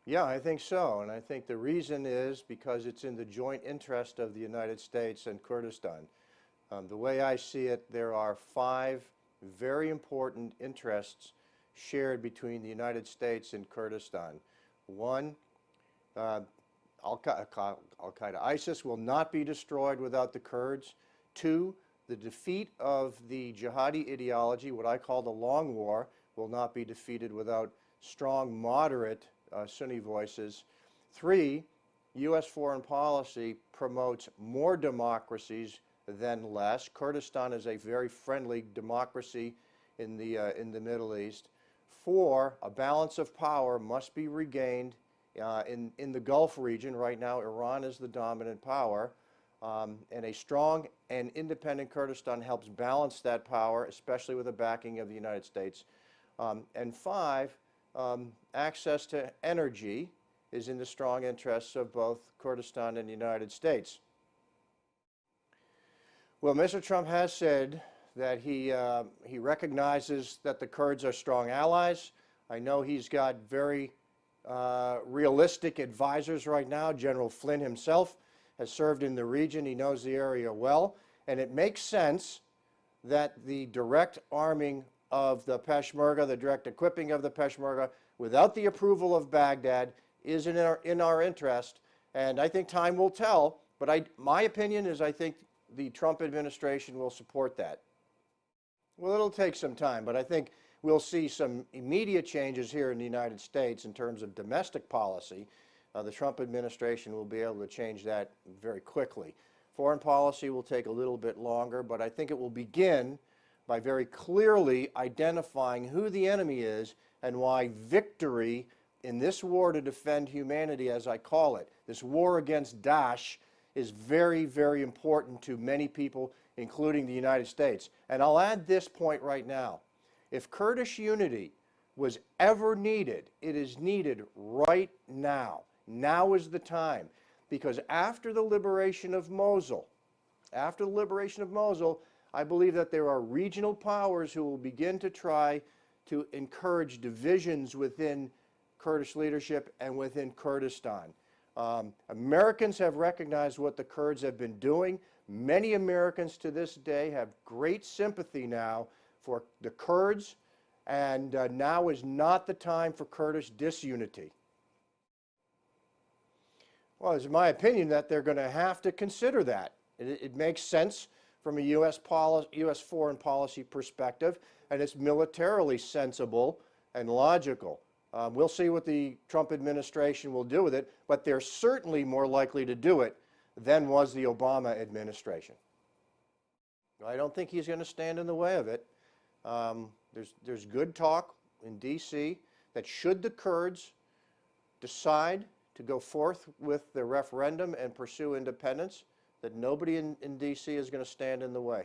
Yeah, I think so, and I think the reason is because it's in the joint interest of the United States and Kurdistan. The way I see it, there are 5 very important interests shared between the United States and Kurdistan. One, Al-Qaeda, ISIS will not be destroyed without the Kurds. 2, the defeat of the jihadi ideology, what I call the long war, will not be defeated without strong, moderate Sunni voices. 3, U.S. foreign policy promotes more democracies than less. Kurdistan is a very friendly democracy in the Middle East. 4, a balance of power must be regained in the Gulf region. Right now, Iran is the dominant power, and a strong and independent Kurdistan helps balance that power, especially with the backing of the United States. And 5, access to energy is in the strong interests of both Kurdistan and the United States. Well, Mr. Trump has said that he recognizes that the Kurds are strong allies. I know he's got very realistic advisors right now. General Flynn himself has served in the region. He knows the area well. And it makes sense that the direct arming of the Peshmerga, the direct equipping of the Peshmerga, without the approval of Baghdad, is in our interest. And I think time will tell. But my opinion is I think the Trump administration will support that. Well, it'll take some time, but I think we'll see some immediate changes here in the United States in terms of domestic policy. The Trump administration will be able to change that very quickly. Foreign policy will take a little bit longer, but I think it will begin by very clearly identifying who the enemy is and why victory in this war to defend humanity, as I call it, this war against Daesh, is very, very important to many people, including the United States. And I'll add this point right now. If Kurdish unity was ever needed, it is needed right now. Now is the time. Because after the liberation of Mosul, I believe that there are regional powers who will begin to try to encourage divisions within Kurdish leadership and within Kurdistan. Americans have recognized what the Kurds have been doing. Many Americans to this day have great sympathy now for the Kurds, and now is not the time for Kurdish disunity. Well, it's my opinion that they're going to have to consider that. It makes sense from a U.S. foreign policy perspective, and it's militarily sensible and logical. We'll see what the Trump administration will do with it, but they're certainly more likely to do it than was the Obama administration. I don't think he's going to stand in the way of it. There's good talk in D.C. that should the Kurds decide to go forth with the referendum and pursue independence, that nobody in D.C. is going to stand in the way.